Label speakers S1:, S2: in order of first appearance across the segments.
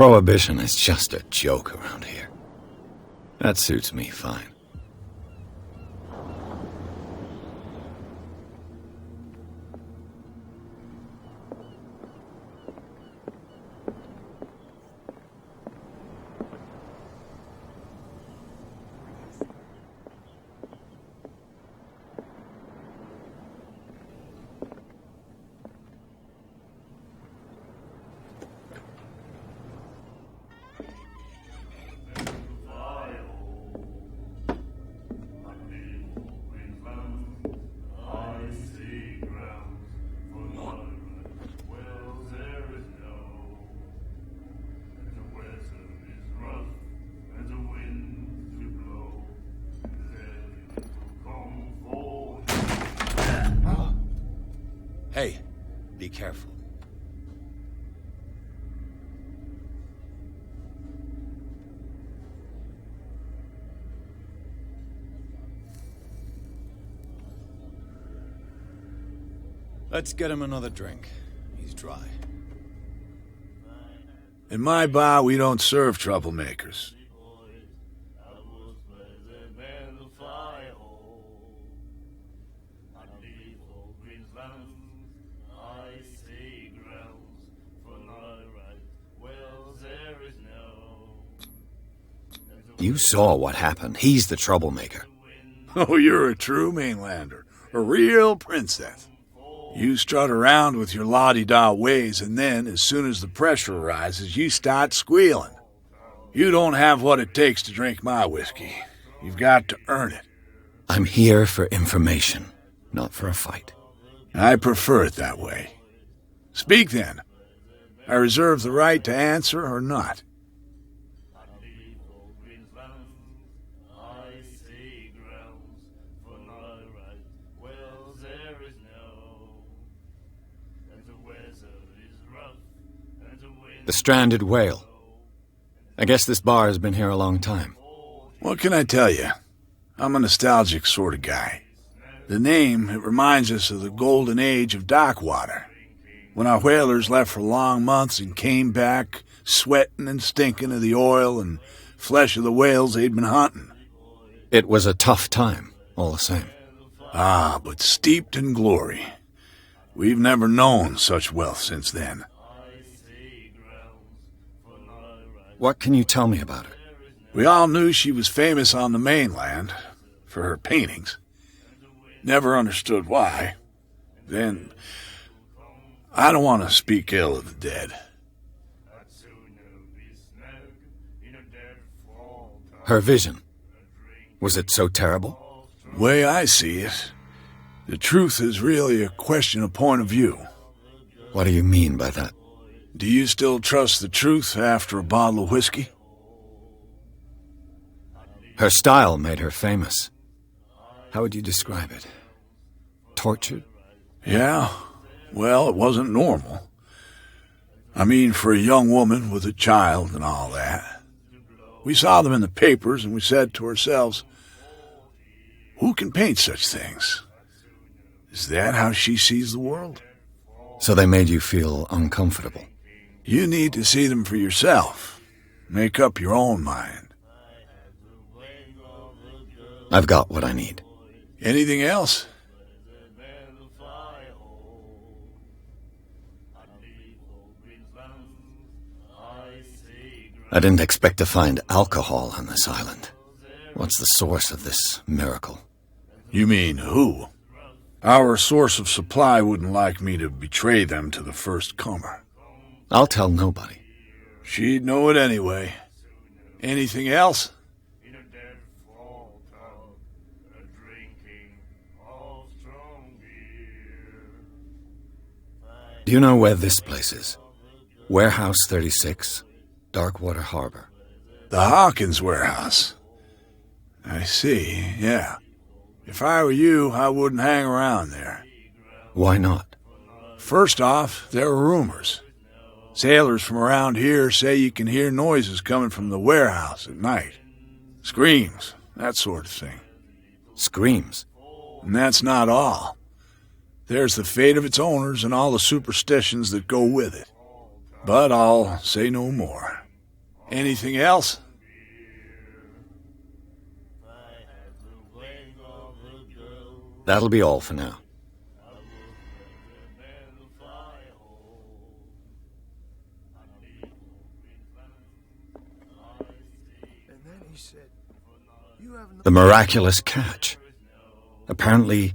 S1: Prohibition is just a joke around here. That suits me fine. Hey, be careful. Let's get him another drink. He's dry.
S2: In my bar, we don't serve troublemakers.
S1: You saw what happened. He's the troublemaker.
S2: Oh, you're a true mainlander. A real princess. You strut around with your la-di-da ways, and then, as soon as the pressure rises, you start squealing. You don't have what it takes to drink my whiskey. You've got to earn it.
S1: I'm here for information, not for a fight.
S2: I prefer it that way. Speak, then. I reserve the right to answer or not.
S1: The stranded whale. I guess this bar has been here a long time.
S2: What can I tell you? I'm a nostalgic sort of guy. The name, it reminds us of the golden age of dockwater, when our whalers left for long months and came back sweating and stinking of the oil and flesh of the whales they'd been hunting.
S1: It was a tough time, all the same.
S2: Ah, but steeped in glory. We've never known such wealth since then.
S1: What can you tell me about her?
S2: We all knew she was famous on the mainland for her paintings. Never understood why. Then, I don't want to speak ill of the dead.
S1: Her vision. Was it so terrible?
S2: Way I see it, the truth is really a question of point of view.
S1: What do you mean by that?
S2: Do you still trust the truth after a bottle of whiskey?
S1: Her style made her famous. How would you describe it? Tortured?
S2: Yeah. Well, it wasn't normal. I mean, for a young woman with a child and all that. We saw them in the papers and we said to ourselves, who can paint such things? Is that how she sees the world?
S1: So they made you feel uncomfortable?
S2: You need to see them for yourself. Make up your own mind.
S1: I've got what I need.
S2: Anything else?
S1: I didn't expect to find alcohol on this island. What's the source of this miracle?
S2: You mean who? Our source of supply wouldn't like me to betray them to the first comer.
S1: I'll tell nobody.
S2: She'd know it anyway. Anything else?
S1: Do you know where this place is? Warehouse 36, Darkwater Harbor.
S2: The Hawkins warehouse. I see, yeah. If I were you, I wouldn't hang around there.
S1: Why not?
S2: First off, there are rumors. Sailors from around here say you can hear noises coming from the warehouse at night. Screams, that sort of thing.
S1: Screams?
S2: And that's not all. There's the fate of its owners and all the superstitions that go with it. But I'll say no more. Anything else?
S1: That'll be all for now. The miraculous catch. Apparently,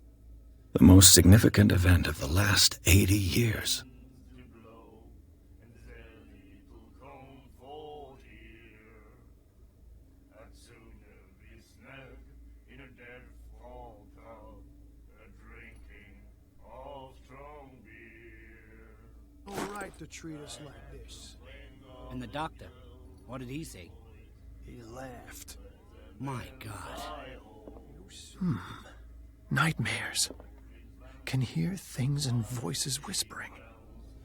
S1: the most significant event of the last 80 years.
S3: All right to treat us like this.
S4: And the doctor, what did he say?
S3: He laughed.
S4: My God.
S3: Nightmares. Can hear things and voices whispering.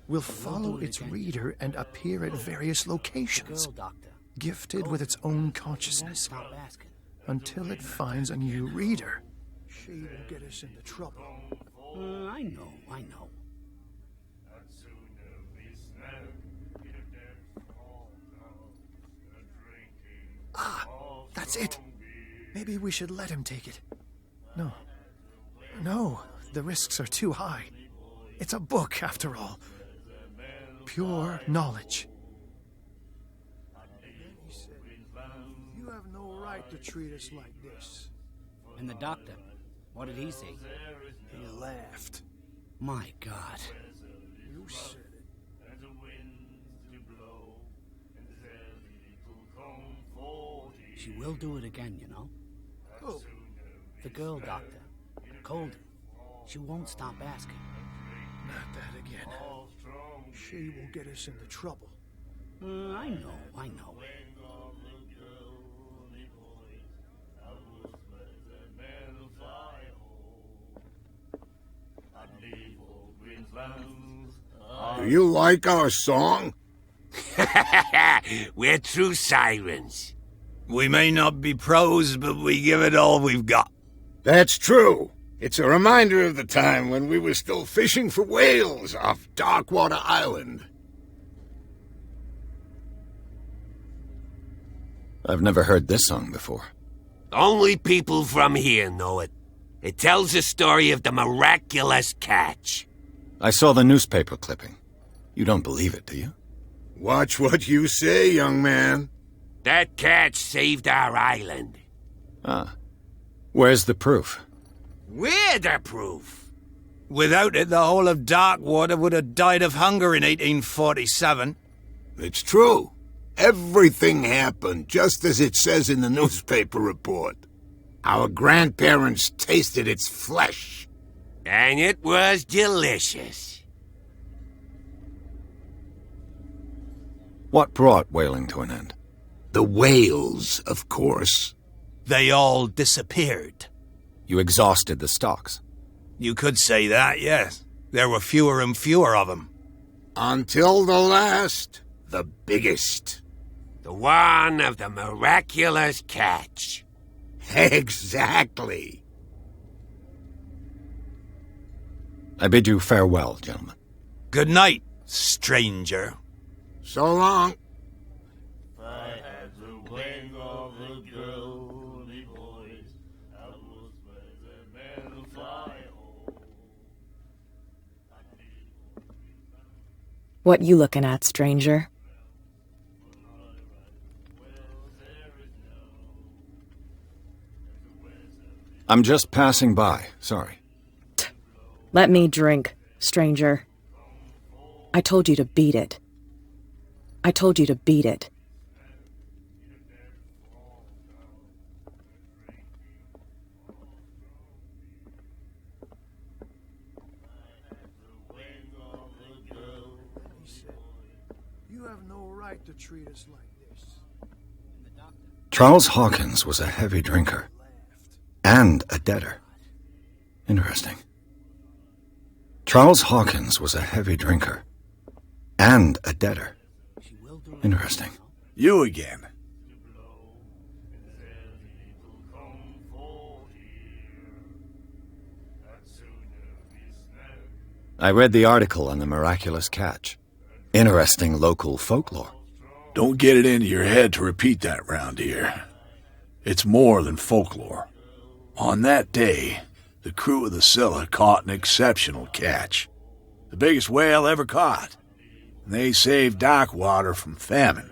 S3: Will follow its reader and appear at various locations.
S4: Girl, doctor.
S3: Gifted with its own consciousness.
S4: Stop asking.
S3: Until it finds a new reader. She will get us into trouble.
S4: I know.
S3: Ah, that's it. Maybe we should let him take it. No, the risks are too high. It's a book, after all. Pure knowledge. He said, you have no right to treat us like this.
S4: And the doctor, what did he say?
S3: He laughed.
S4: My God.
S3: You said it.
S4: She will do it again, you know.
S3: Oh,
S4: The girl, doctor. Colden. She won't stop asking.
S3: not that again. She will get us into trouble.
S4: I know.
S2: Do you like our song?
S5: We're true sirens.
S6: We may not be pros, but we give it all we've got.
S2: That's true. It's a reminder of the time when we were still fishing for whales off Darkwater Island.
S1: I've never heard this song before.
S5: Only people from here know it. It tells the story of the miraculous catch.
S1: I saw the newspaper clipping. You don't believe it, do you?
S2: Watch what you say, young man.
S5: That catch saved our island.
S1: Ah. Where's the proof?
S5: We're the proof.
S6: Without it, the whole of Darkwater would have died of hunger in 1847.
S2: It's true. Everything happened just as it says in the newspaper report. Our grandparents tasted its flesh.
S5: And it was delicious.
S1: What brought whaling to an end?
S2: The whales, of course.
S6: They all disappeared.
S1: You exhausted the stocks.
S6: You could say that, yes. There were fewer and fewer of them.
S2: Until the last, the biggest.
S5: The one of the miraculous catch.
S2: Exactly.
S1: I bid you farewell, gentlemen.
S6: Good night, stranger.
S2: So long.
S7: What you looking at, stranger?
S1: I'm just passing by, sorry.
S7: Let me drink, stranger. I told you to beat it. I told you to beat it.
S3: He said, you have no right to treat us like this.
S1: Charles Hawkins was a heavy drinker. And a debtor. Interesting. Charles Hawkins was a heavy drinker. And a debtor. Interesting.
S2: You again.
S1: I read the article on the miraculous catch. Interesting local folklore.
S2: Don't get it into your head to repeat that round here. It's more than folklore. On that day, the crew of the Scylla caught an exceptional catch. The biggest whale ever caught. And they saved Darkwater from famine.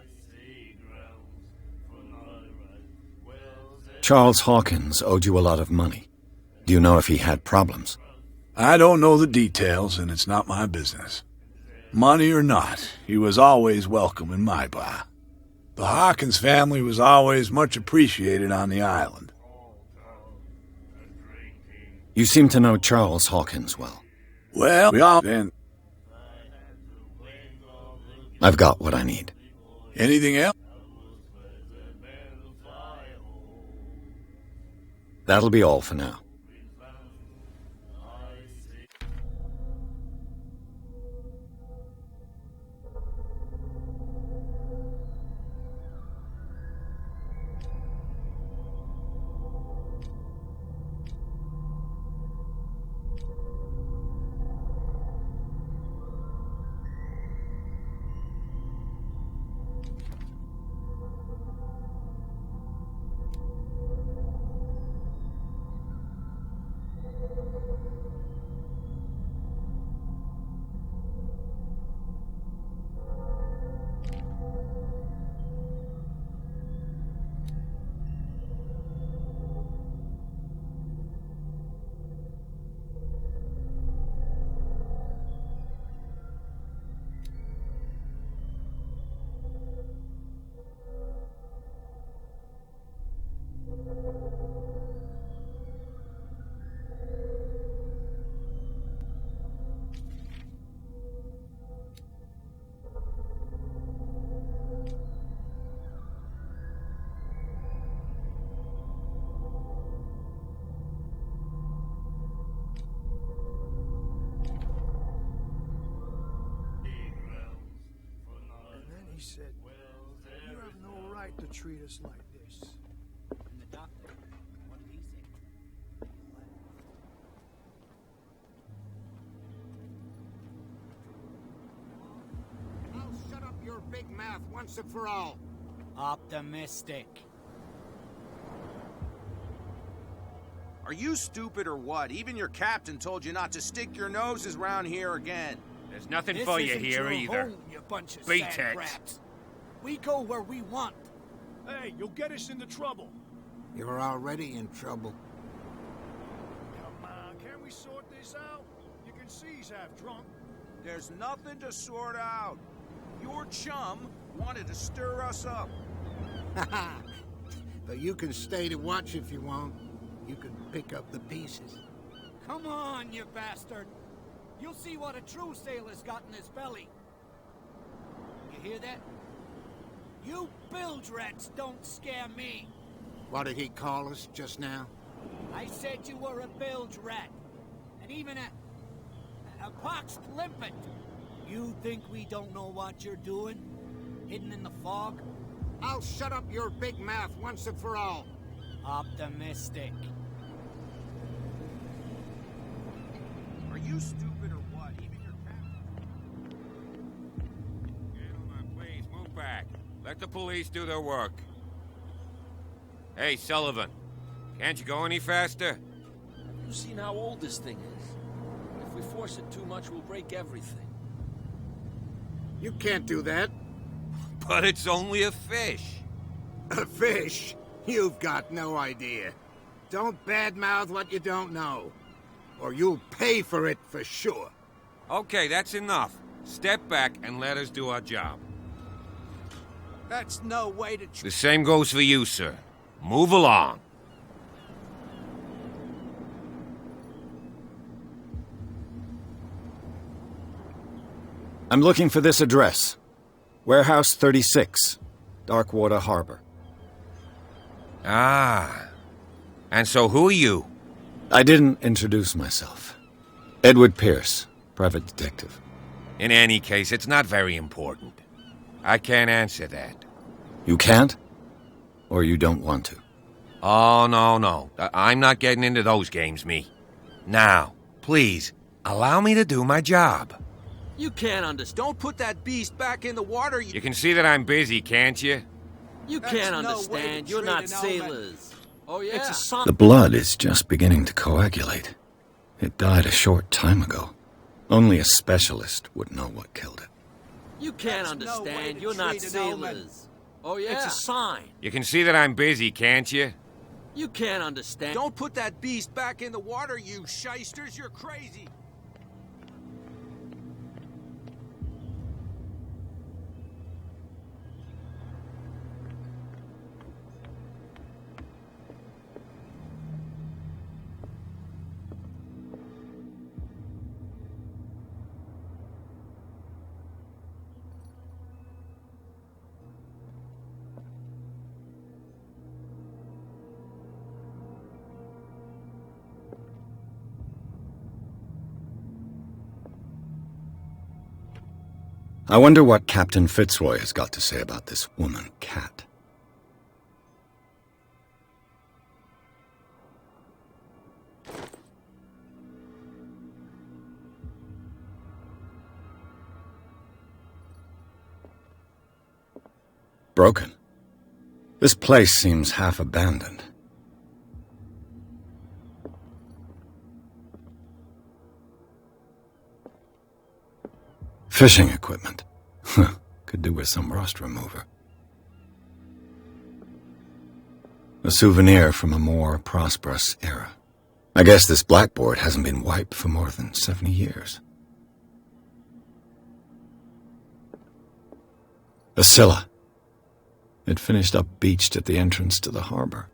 S1: Charles Hawkins owed you a lot of money. Do you know if he had problems?
S2: I don't know the details, and it's not my business. Money or not, he was always welcome in my bar. The Hawkins family was always much appreciated on the island.
S1: You seem to know Charles Hawkins well.
S2: Well, we all... And
S1: I've got what I need.
S2: anything else?
S1: That'll be all for now.
S3: He said, "You have no right to treat us like this."
S4: And the doctor, what did he say?
S8: I'll shut up your big mouth once and for all.
S4: Optimistic.
S9: Are you stupid or what? Even your captain told you not to stick your noses round here again.
S10: There's nothing
S4: This
S10: for you
S4: isn't
S10: here
S4: your
S10: either.
S4: home, you bunch of
S10: Beat
S4: sand
S10: it.
S4: rats. We go where we want.
S3: Hey, you'll get us into trouble.
S8: You're already in trouble.
S3: Come on, can't we sort this out? You can see he's half drunk.
S9: There's nothing to sort out. Your chum wanted to stir us up.
S8: But you can stay to watch if you want. You can pick up the pieces.
S4: Come on, you bastard. You'll see what a true sailor's got in his belly. You hear that? You bilge rats don't scare me.
S8: What did he call us just now?
S4: I said you were a bilge rat. And even a poxed limpet. You think we don't know what you're doing? Hidden in the fog?
S8: I'll shut up your big mouth once and for all.
S4: Optimistic.
S9: Are you stupid or what? Even your captain.
S10: Gentlemen, please move back. Let the police do their work. Hey, Sullivan. Can't you go any faster?
S11: You've seen how old this thing is. If we force it too much, we'll break everything.
S8: You can't do that.
S10: But it's only a fish.
S8: A fish? You've got no idea. Don't badmouth what you don't know. Or you'll pay for it for sure.
S10: Okay, that's enough. Step back and let us do our job.
S8: That's no way to...
S10: The same goes for you, sir. Move along.
S1: I'm looking for this address. Warehouse 36, Darkwater Harbor.
S10: Ah. And so who are you?
S1: I didn't introduce myself. Edward Pierce, private detective.
S10: In any case, it's not very important. I can't answer that.
S1: You can't? Or you don't want to?
S10: Oh, no. I'm not getting into those games, me. Now, please, allow me to do my job.
S11: You can't understand. Don't put that beast back in the water.
S10: You can see that I'm busy, can't you?
S11: You can't understand. You're not sailors. Oh, yeah? It's a sign.
S1: The blood is just beginning to coagulate. It died a short time ago. Only a specialist would know what killed it.
S11: You can't understand. You're not sailors. Oh, yeah? It's a sign.
S10: You can see that I'm busy, can't you?
S11: You can't understand. Don't put that beast back in the water, you shysters. You're crazy.
S1: I wonder what Captain Fitzroy has got to say about this woman, Cat. Broken. This place seems half abandoned. Fishing equipment. Could do with some rust remover. A souvenir from a more prosperous era. I guess this blackboard hasn't been wiped for more than 70 years. A Scylla. It finished up beached at the entrance to the harbor.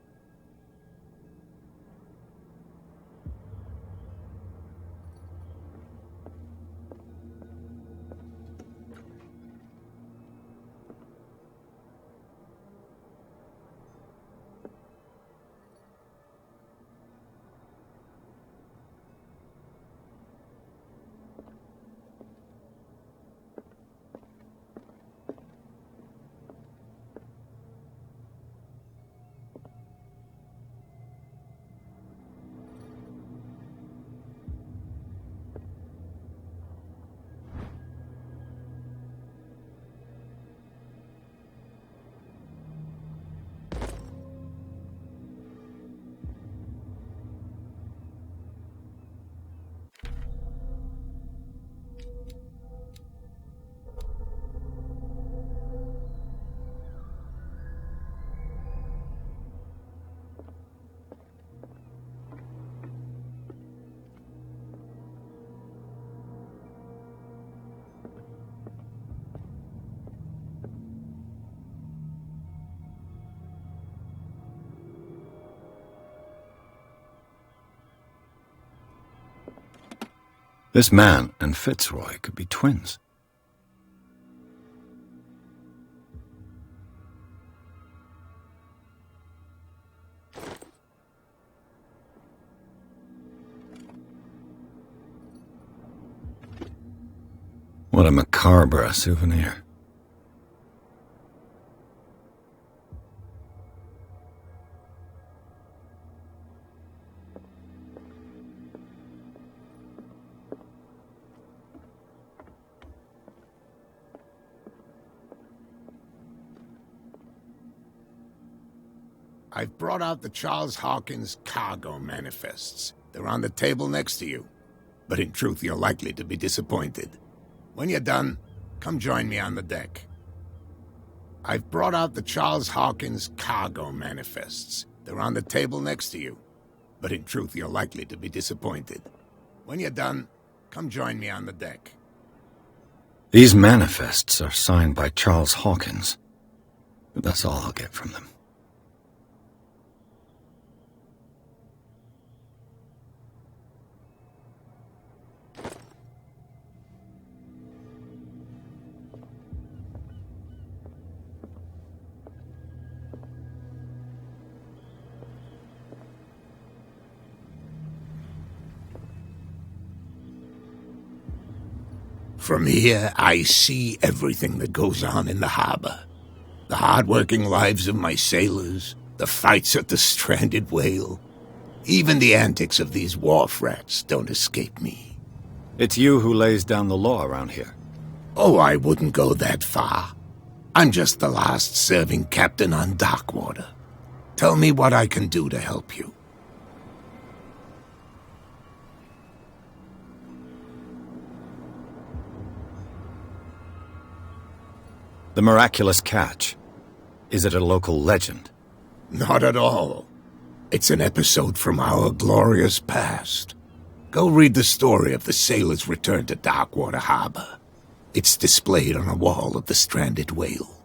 S1: This man and Fitzroy could be twins. What a macabre souvenir.
S8: I've brought out the Charles Hawkins cargo manifests. They're on the table next to you. But in truth, you're likely to be disappointed. When you're done, come join me on the deck. I've brought out the Charles Hawkins cargo manifests. They're on the table next to you. But in truth, you're likely to be disappointed. When you're done, come join me on the deck.
S1: These manifests are signed by Charles Hawkins. But that's all I'll get from them.
S8: From here, I see everything that goes on in the harbor. The hard-working lives of my sailors, the fights at the stranded whale. Even the antics of these wharf rats don't escape me.
S1: It's you who lays down the law around here.
S8: Oh, I wouldn't go that far. I'm just the last serving captain on Darkwater. Tell me what I can do to help you.
S1: The miraculous catch. Is it a local legend?
S8: Not at all. It's an episode from our glorious past. Go read the story of the sailor's return to Darkwater Harbor. It's displayed on a wall of the stranded whale.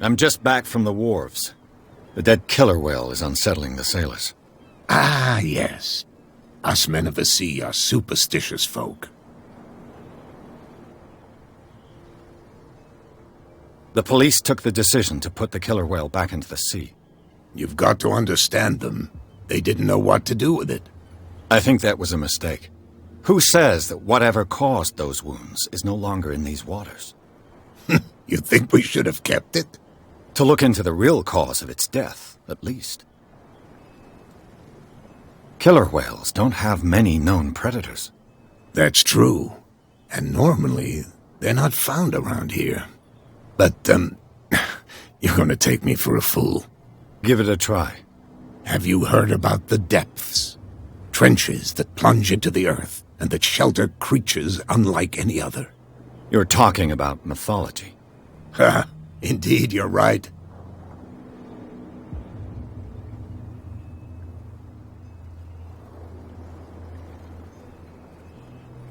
S1: I'm just back from the wharves. The dead killer whale is unsettling the sailors.
S8: Ah, yes. Us men of the sea are superstitious folk.
S1: The police took the decision to put the killer whale back into the sea.
S8: You've got to understand them. They didn't know what to do with it.
S1: I think that was a mistake. Who says that whatever caused those wounds is no longer in these waters?
S8: You think we should have kept it?
S1: To look into the real cause of its death, at least. Killer whales don't have many known predators.
S8: That's true. And normally, they're not found around here. But, you're gonna take me for a fool.
S1: Give it a try.
S8: Have you heard about the depths? Trenches that plunge into the earth and that shelter creatures unlike any other.
S1: You're talking about mythology.
S8: Ha! Indeed, you're right.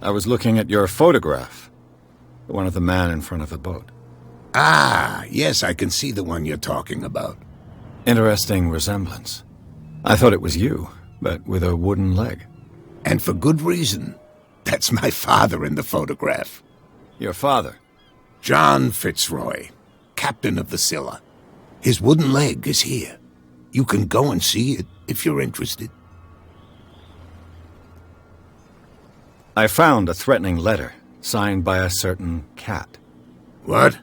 S1: I was looking at your photograph. The one of the man in front of the boat.
S8: Ah, yes, I can see the one you're talking about.
S1: Interesting resemblance. I thought it was you, but with a wooden leg.
S8: And for good reason. That's my father in the photograph.
S1: Your father?
S8: John Fitzroy, captain of the Scylla. His wooden leg is here. You can go and see it if you're interested.
S1: I found a threatening letter, signed by a certain cat.
S8: What?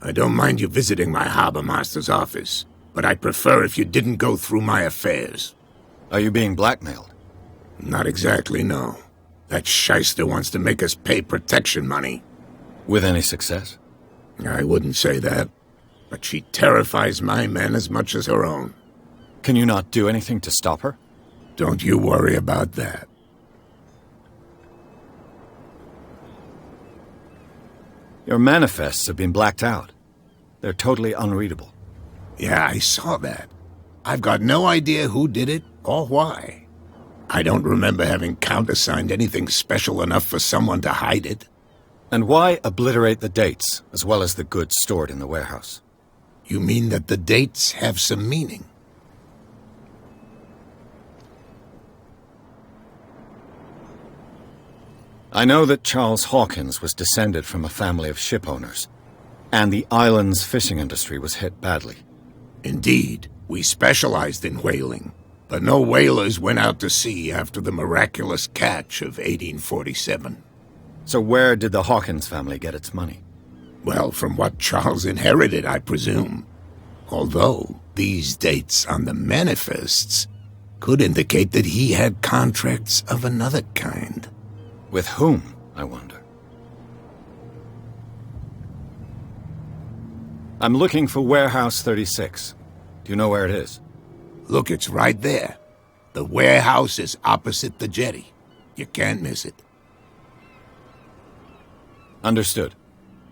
S8: I don't mind you visiting my harbor master's office, but I'd prefer if you didn't go through my affairs.
S1: Are you being blackmailed?
S8: Not exactly, no. That shyster wants to make us pay protection money.
S1: With any success?
S8: I wouldn't say that, but she terrifies my men as much as her own.
S1: Can you not do anything to stop her?
S8: Don't you worry about that.
S1: Your manifests have been blacked out. They're totally unreadable.
S8: Yeah, I saw that. I've got no idea who did it or why. I don't remember having countersigned anything special enough for someone to hide it.
S1: And why obliterate the dates, as well as the goods stored in the warehouse?
S8: You mean that the dates have some meaning?
S1: I know that Charles Hawkins was descended from a family of ship owners, and the island's fishing industry was hit badly.
S8: Indeed, we specialized in whaling, but no whalers went out to sea after the miraculous catch of 1847.
S1: So where did the Hawkins family get its money?
S8: Well, from what Charles inherited, I presume. Although, these dates on the manifests could indicate that he had contracts of another kind.
S1: With whom, I wonder? I'm looking for Warehouse 36. Do you know where it is?
S8: Look, it's right there. The warehouse is opposite the jetty. You can't miss it.
S1: Understood.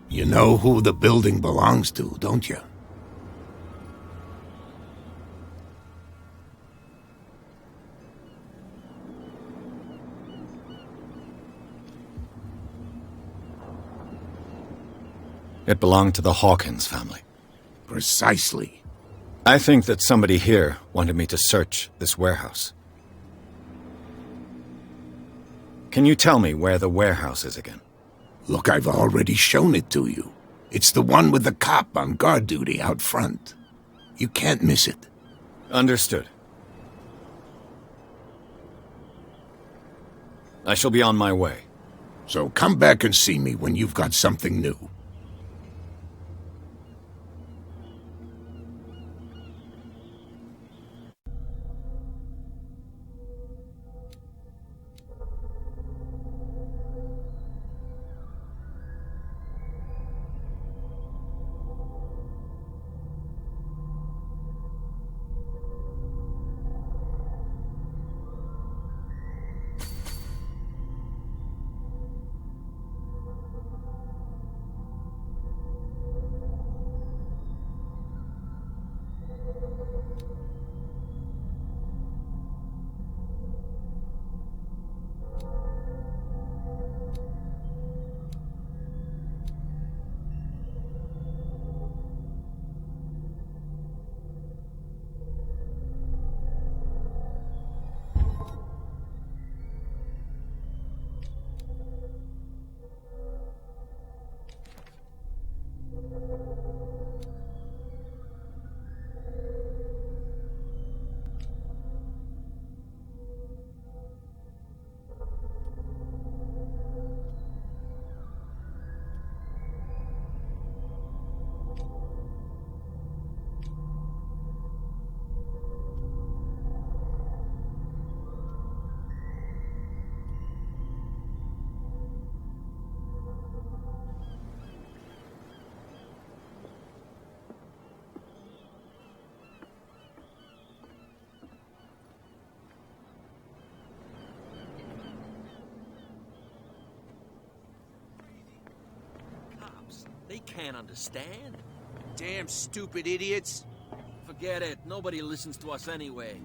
S8: You know who the building belongs to, don't you?
S1: It belonged to the Hawkins family.
S8: Precisely.
S1: I think that somebody here wanted me to search this warehouse. Can you tell me where the warehouse is again?
S8: Look, I've already shown it to you. It's the one with the cop on guard duty out front. You can't miss it.
S1: Understood. I shall be on my way.
S8: So come back and see me when you've got something new.
S11: They can't understand.
S9: Damn stupid idiots.
S11: Forget it. Nobody listens to us anyway.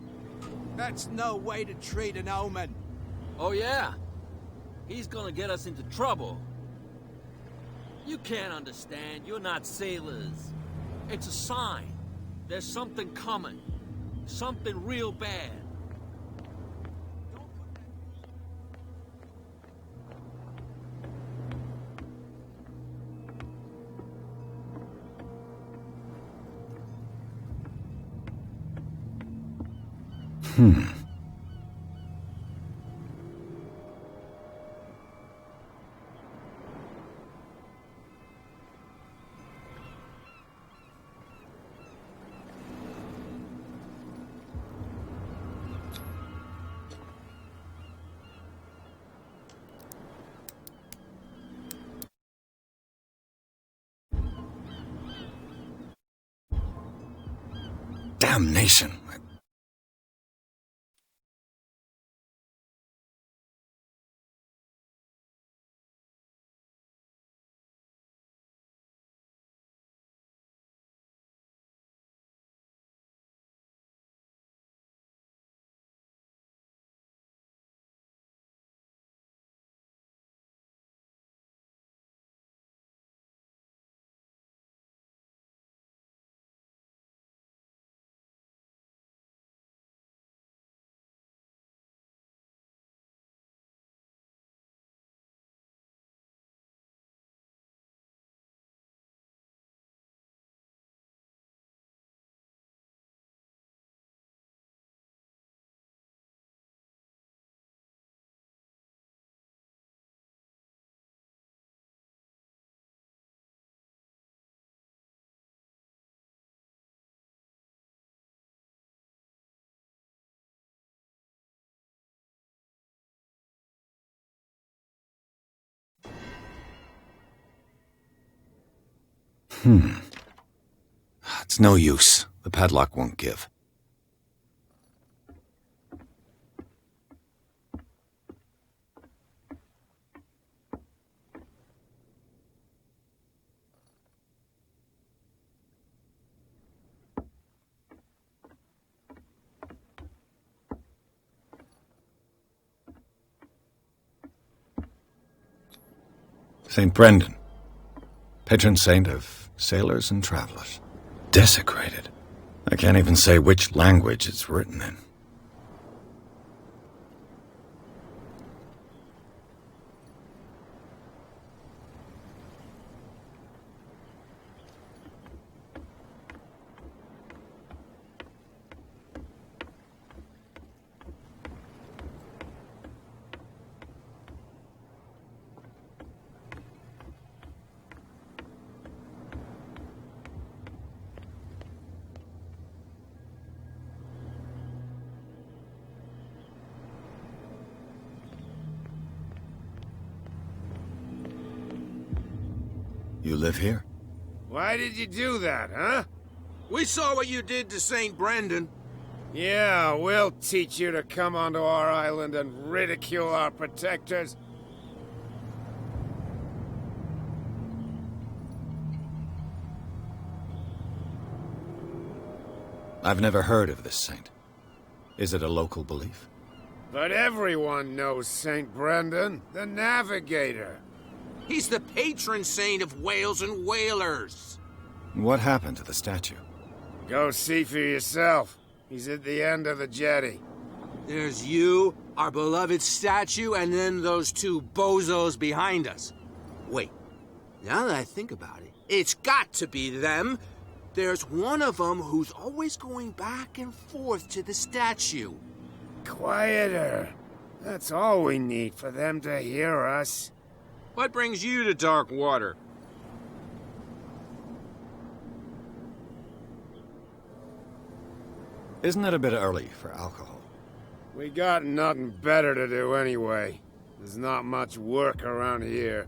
S4: That's no way to treat an omen.
S11: Oh, yeah? He's gonna get us into trouble. You can't understand. You're not sailors. It's a sign. There's something coming. Something real bad.
S1: Damnation. It's no use. The padlock won't give. St. Brendan, patron saint of sailors and travelers. Desecrated. I can't even say which language it's written in. You live here?
S12: Why did you do that, huh?
S9: We saw what you did to St. Brendan.
S12: Yeah, we'll teach you to come onto our island and ridicule our protectors.
S1: I've never heard of this saint. Is it a local belief?
S12: But everyone knows St. Brendan, the Navigator.
S9: He's the patron saint of whales and whalers.
S1: What happened to the statue?
S12: Go see for yourself. He's at the end of the jetty.
S9: There's you, our beloved statue, and then those two bozos behind us. Wait, now that I think about it, it's got to be them. There's one of them who's always going back and forth to the statue.
S12: Quieter. That's all we need for them to hear us.
S9: What brings you to dark water?
S1: Isn't it a bit early for alcohol?
S12: We got nothing better to do anyway. There's not much work around here.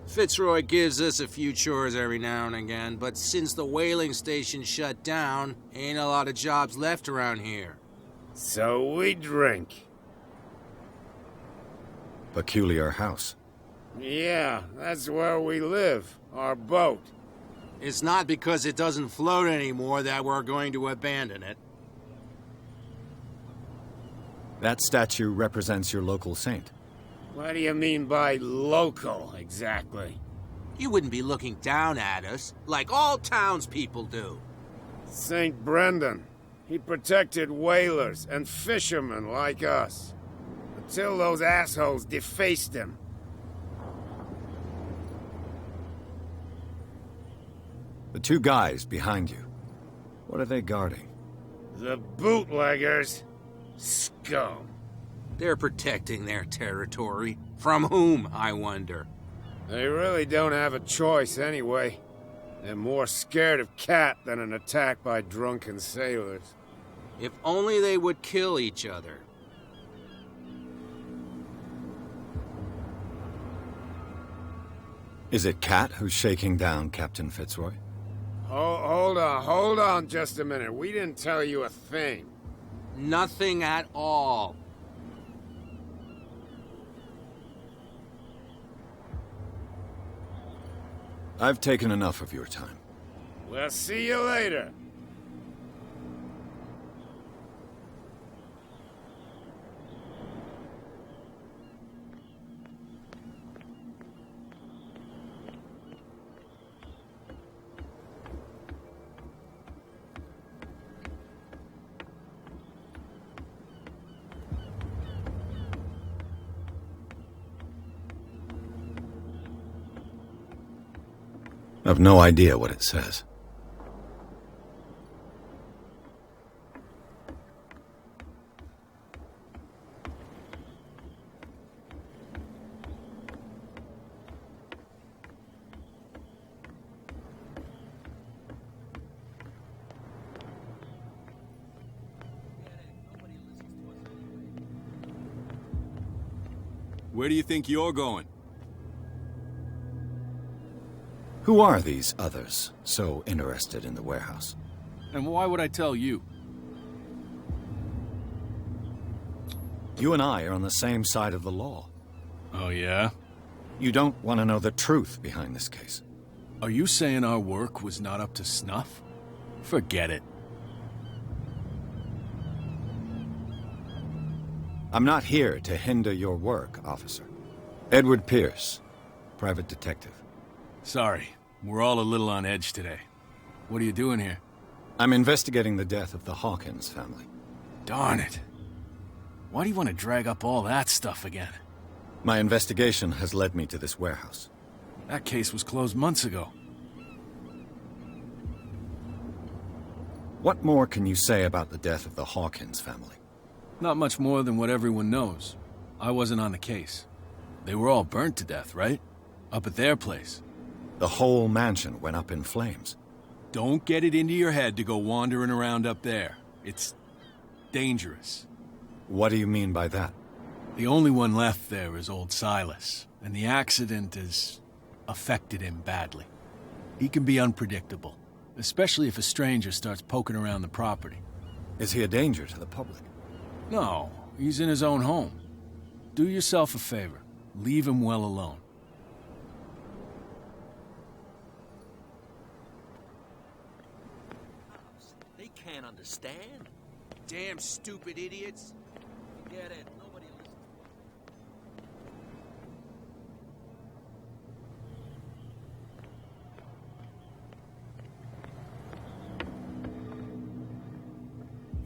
S9: Fitzroy gives us a few chores every now and again, but since the whaling station shut down, ain't a lot of jobs left around here.
S12: So we drink.
S1: Peculiar house.
S12: Yeah, that's where we live. Our boat.
S9: It's not because it doesn't float anymore that we're going to abandon it.
S1: That statue represents your local saint.
S12: What do you mean by local, exactly?
S9: You wouldn't be looking down at us, like all townspeople do.
S12: St. Brendan. He protected whalers and fishermen like us. Until those assholes defaced him.
S1: The two guys behind you. What are they guarding?
S12: The bootleggers. Scum.
S9: They're protecting their territory. From whom, I wonder?
S12: They really don't have a choice anyway. They're more scared of Cat than an attack by drunken sailors.
S9: If only they would kill each other.
S1: Is it Cat who's shaking down Captain Fitzroy?
S12: Hold on just a minute. We didn't tell you a thing.
S9: Nothing at all.
S1: I've taken enough of your time.
S12: We'll see you later.
S1: I've no idea what it says.
S13: Where do you think you're going?
S1: Who are these others so interested in the warehouse?
S13: And why would I tell you?
S1: You and I are on the same side of the law.
S13: Oh, yeah?
S1: You don't want to know the truth behind this case.
S13: Are you saying our work was not up to snuff? Forget it.
S1: I'm not here to hinder your work, officer. Edward Pierce, private detective.
S13: Sorry, we're all a little on edge today. What are you doing here?
S1: I'm investigating the death of the Hawkins family.
S13: Darn it. Why do you want to drag up all that stuff again?
S1: My investigation has led me to this warehouse.
S13: That case was closed months ago.
S1: What more can you say about the death of the Hawkins family?
S13: Not much more than what everyone knows. I wasn't on the case. They were all burnt to death, right? Up at their place.
S1: The whole mansion went up in flames.
S13: Don't get it into your head to go wandering around up there. It's dangerous.
S1: What do you mean by that?
S13: The only one left there is old Silas, and the accident has affected him badly. He can be unpredictable, especially if a stranger starts poking around the property.
S1: Is he a danger to the public?
S13: No, he's in his own home. Do yourself a favor. Leave him well alone.
S11: They can't understand.
S9: Damn stupid idiots.
S11: Forget it. Nobody listens to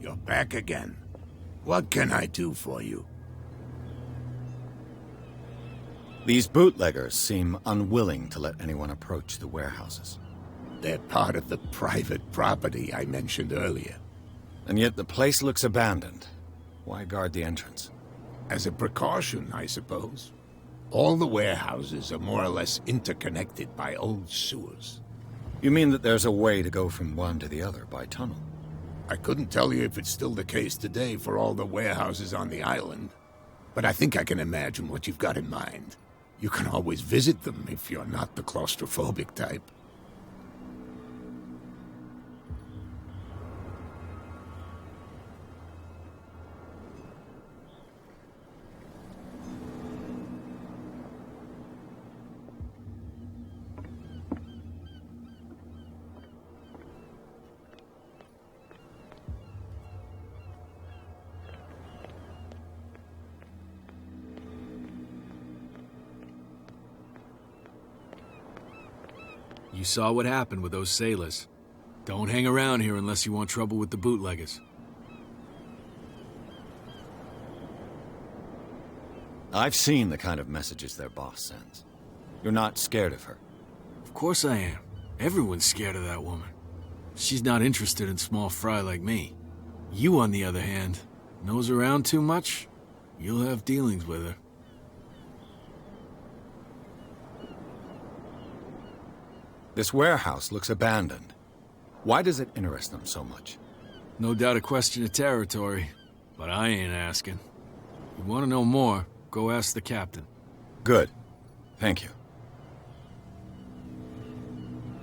S11: us.
S8: You're back again. What can I do for you?
S1: These bootleggers seem unwilling to let anyone approach the warehouses.
S8: They're part of the private property I mentioned earlier.
S1: And yet the place looks abandoned. Why guard the entrance?
S8: As a precaution, I suppose. All the warehouses are more or less interconnected by old sewers.
S1: You mean that there's a way to go from one to the other by tunnel?
S8: I couldn't tell you if it's still the case today for all the warehouses on the island, but I think I can imagine what you've got in mind. You can always visit them if you're not the claustrophobic type.
S13: You saw what happened with those sailors. Don't hang around here unless you want trouble with the bootleggers.
S1: I've seen the kind of messages their boss sends. You're not scared of her?
S13: Of course I am. Everyone's scared of that woman. She's not interested in small fry like me. You, on the other hand, nose around too much, you'll have dealings with her.
S1: This warehouse looks abandoned. Why does it interest them so much?
S13: No doubt a question of territory, but I ain't asking. You want to know more, go ask the captain.
S1: Good. Thank you.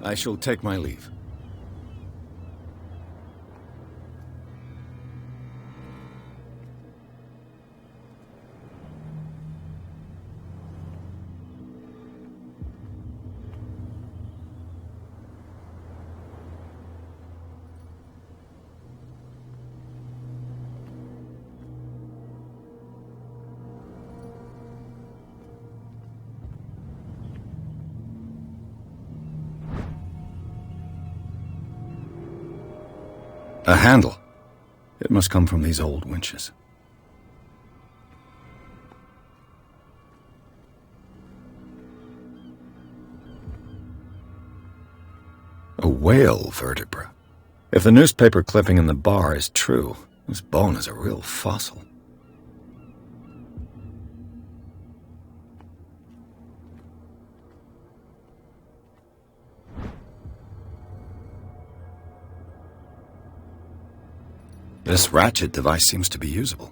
S1: I shall take my leave. A handle. It must come from these old winches. A whale vertebra. If the newspaper clipping in the bar is true, this bone is a real fossil. This ratchet device seems to be usable.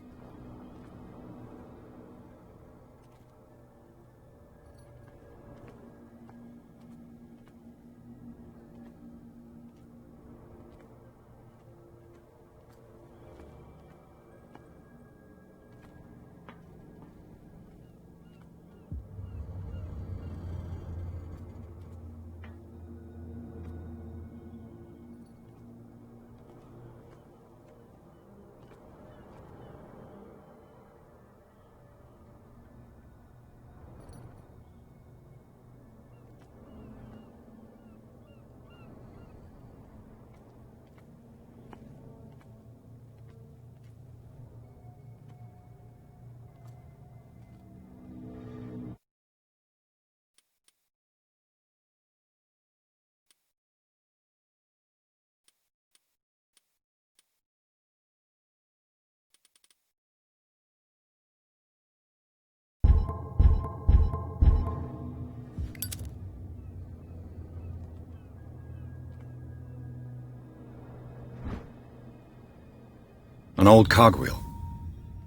S1: An old cogwheel.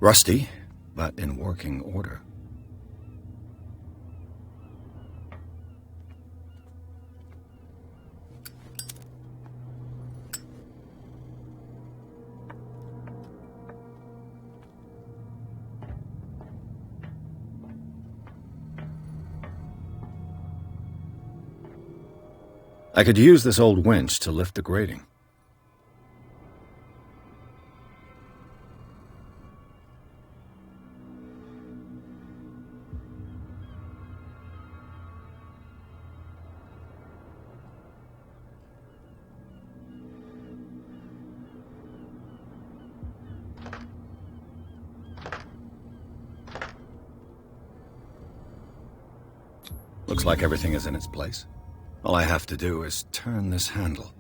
S1: Rusty, but in working order. I could use this old winch to lift the grating. Looks like everything is in its place. All I have to do is turn this handle.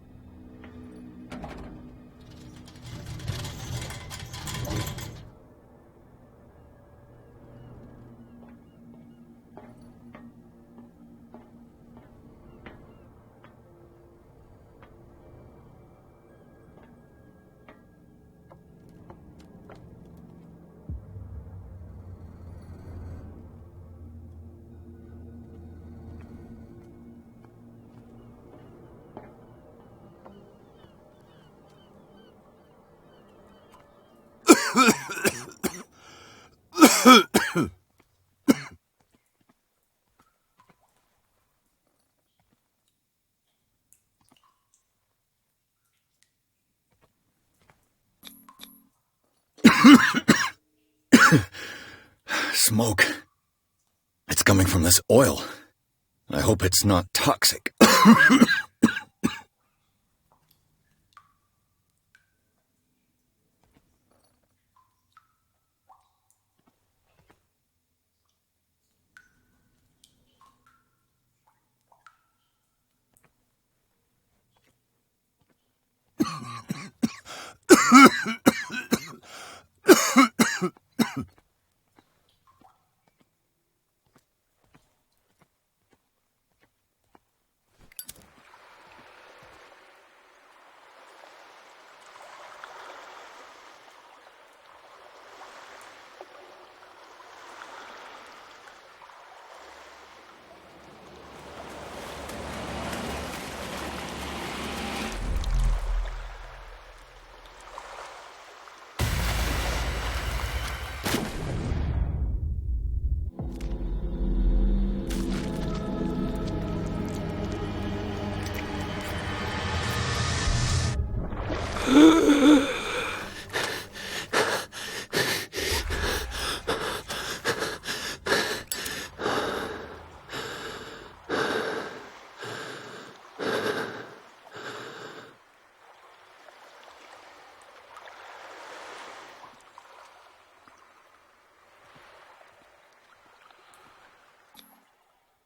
S1: Smoke. It's coming from this oil. I hope it's not toxic.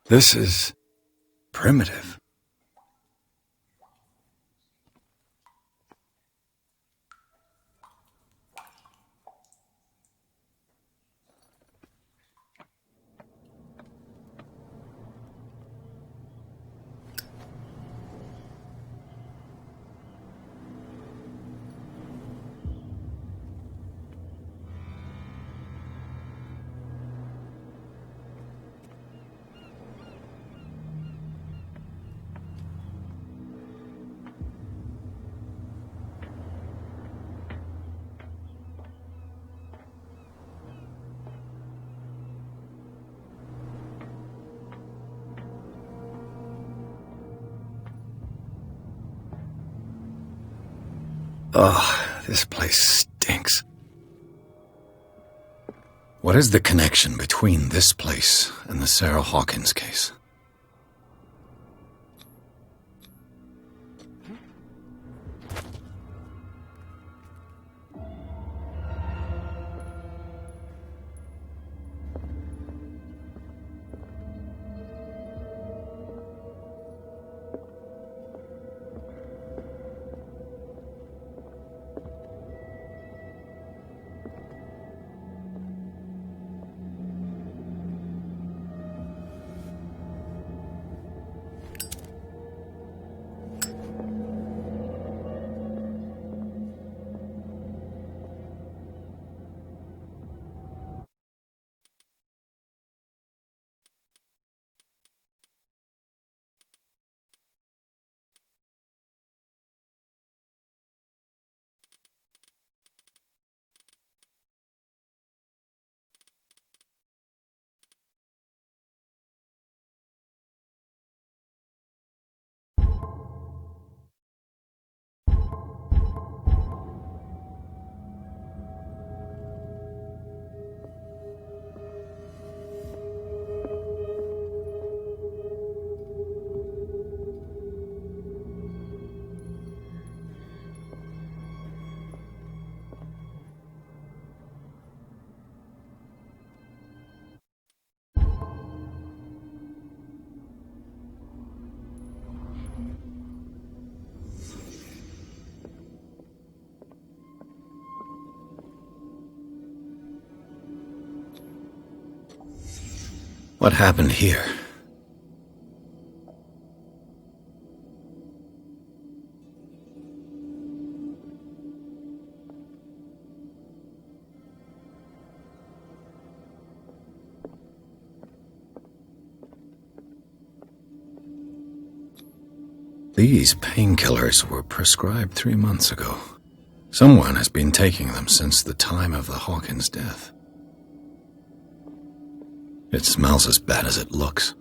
S1: This is primitive. Oh, this place stinks. What is the connection between this place and the Sarah Hawkins case? What happened here? These painkillers were prescribed 3 months ago. Someone has been taking them since the time of the Hawkins death. It smells as bad as it looks.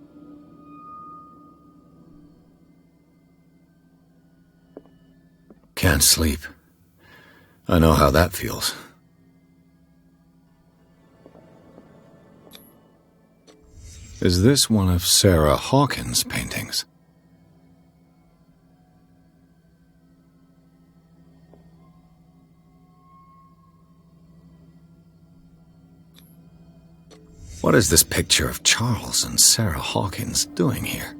S1: Can't sleep. I know how that feels. Is this one of Sarah Hawkins' paintings? What is this picture of Charles and Sarah Hawkins doing here?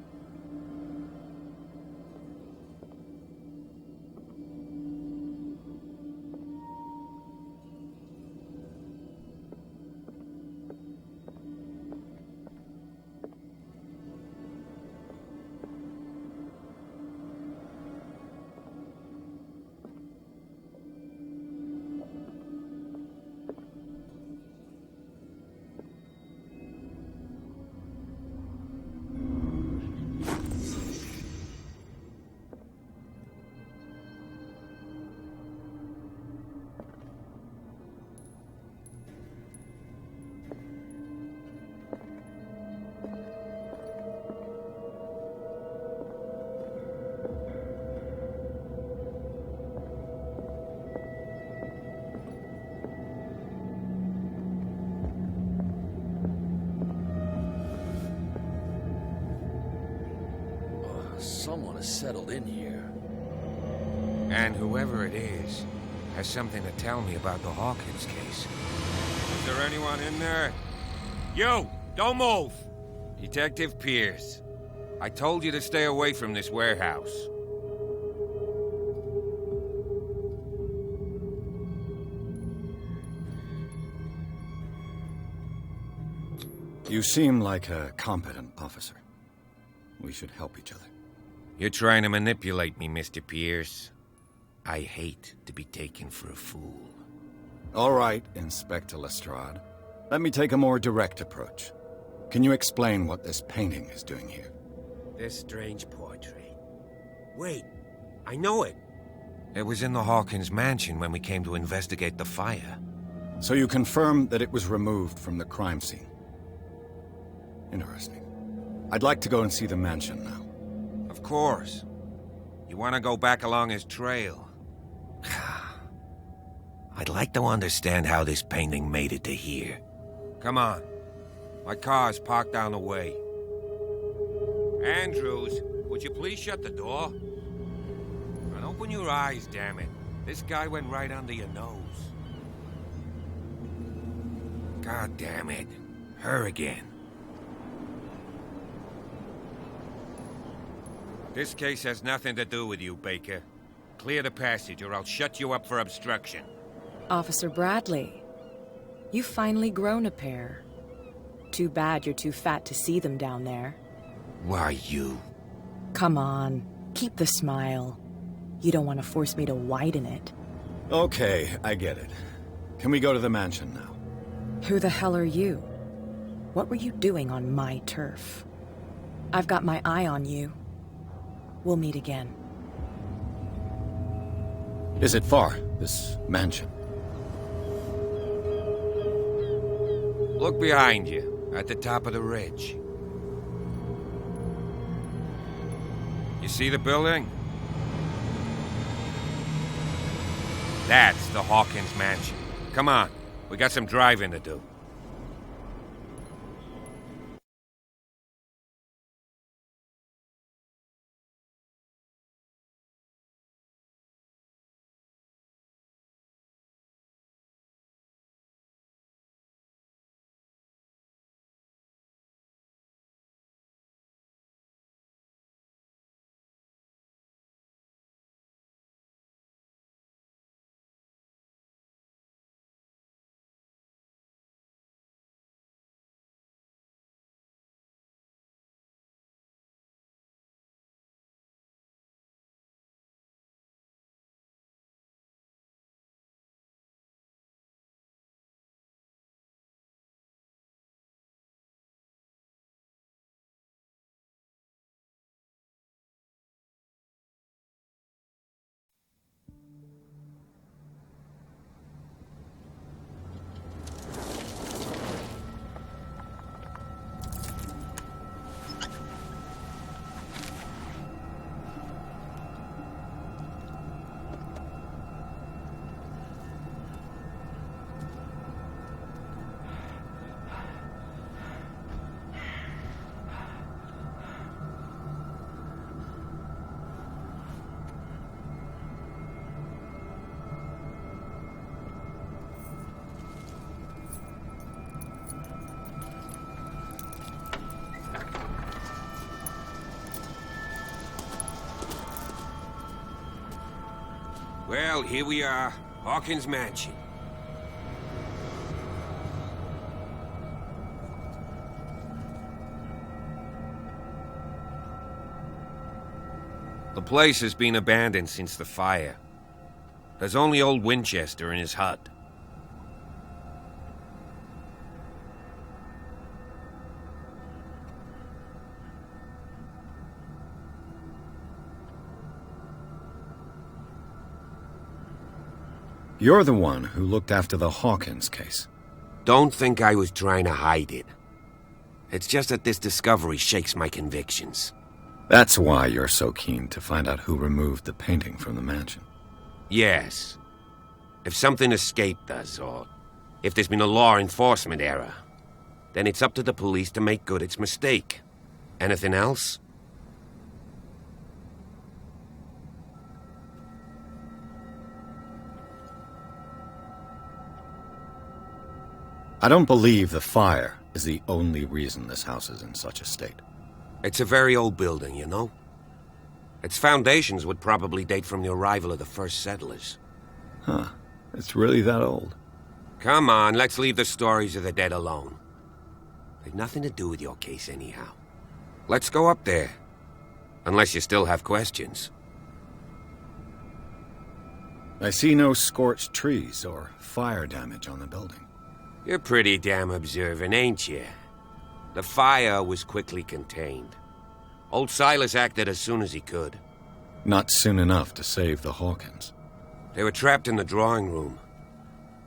S11: Someone has settled in here.
S10: And whoever it is has something to tell me about the Hawkins case. Is there anyone in there? You! Don't move! Detective Pierce. I told you to stay away from this warehouse.
S1: You seem like a competent officer. We should help each other.
S10: You're trying to manipulate me, Mr. Pierce. I hate to be taken for a fool.
S1: All right, Inspector Lestrade. Let me take a more direct approach. Can you explain what this painting is doing here?
S5: This strange portrait. Wait, I know it.
S10: It was in the Hawkins mansion when we came to investigate the fire.
S1: So you confirm that it was removed from the crime scene? Interesting. I'd like to go and see the mansion now.
S10: Of course. You want to go back along his trail? I'd like to understand how this painting made it to here. Come on. My car's parked down the way. Andrews, would you please shut the door? And open your eyes, damn it. This guy went right under your nose. God damn it. Her again. This case has nothing to do with you, Baker. Clear the passage or I'll shut you up for obstruction.
S7: Officer Bradley, you've finally grown a pair. Too bad you're too fat to see them down there.
S10: Why, you?
S7: Come on, keep the smile. You don't want to force me to widen it.
S1: Okay, I get it. Can we go to the mansion now?
S7: Who the hell are you? What were you doing on my turf? I've got my eye on you. We'll meet again.
S1: Is it far, this mansion?
S10: Look behind you, at the top of the ridge. You see the building? That's the Hawkins mansion. Come on, we got some driving to do. Well, here we are. Hawkins Mansion. The place has been abandoned since the fire. There's only old Winchester in his hut.
S1: You're the one who looked after the Hawkins case.
S5: Don't think I was trying to hide it. It's just that this discovery shakes my convictions.
S1: That's why you're so keen to find out who removed the painting from the mansion.
S5: Yes. If something escaped us, or if there's been a law enforcement error, then it's up to the police to make good its mistake. Anything else?
S1: I don't believe the fire is the only reason this house is in such a state.
S5: It's a very old building, you know? Its foundations would probably date from the arrival of the first settlers.
S1: Huh. It's really that old?
S5: Come on, let's leave the stories of the dead alone. They've nothing to do with your case anyhow. Let's go up there. Unless you still have questions.
S1: I see no scorched trees or fire damage on the building.
S5: You're pretty damn observant, ain't you? The fire was quickly contained. Old Silas acted as soon as he could.
S1: Not soon enough to save the Hawkins.
S5: They were trapped in the drawing room.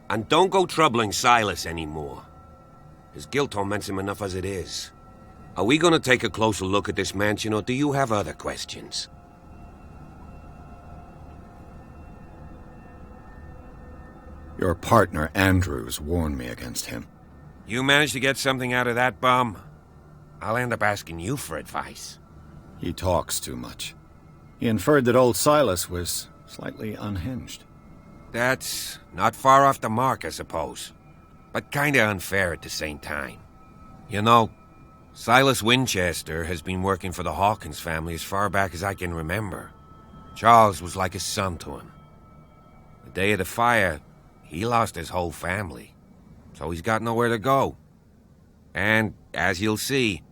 S5: And don't go troubling Silas anymore. His guilt torments him enough as it is. Are we gonna take a closer look at this mansion, or do you have other questions?
S1: Your partner, Andrews, warned me against him.
S10: You managed to get something out of that bum? I'll end up asking you for advice.
S1: He talks too much. He inferred that old Silas was slightly unhinged.
S10: That's not far off the mark, I suppose. But kinda unfair at the same time. You know, Silas Winchester has been working for the Hawkins family as far back as I can remember. Charles was like a son to him. The day of the fire, he lost his whole family. So he's got nowhere to go. And, as you'll see,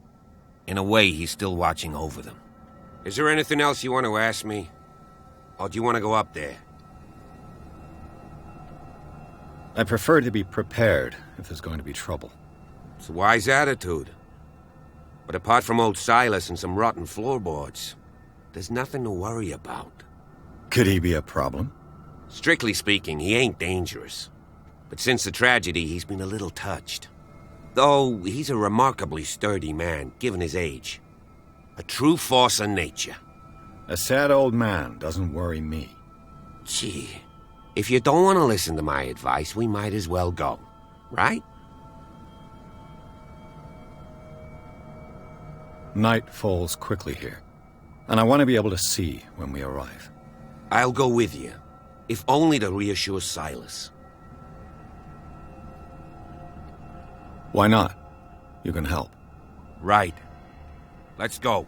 S10: in a way he's still watching over them. Is there anything else you want to ask me? Or do you want to go up there?
S1: I prefer to be prepared if there's going to be trouble.
S5: It's a wise attitude. But apart from old Silas and some rotten floorboards, there's nothing to worry about.
S1: Could he be a problem?
S5: Strictly speaking, he ain't dangerous. But since the tragedy, he's been a little touched. Though he's a remarkably sturdy man, given his age. A true force of nature.
S1: A sad old man doesn't worry me.
S5: Gee, if you don't want to listen to my advice, we might as well go. Right?
S1: Night falls quickly here, and I want to be able to see when we arrive.
S5: I'll go with you, if only to reassure Silas.
S1: Why not? You can help.
S10: Right. Let's go.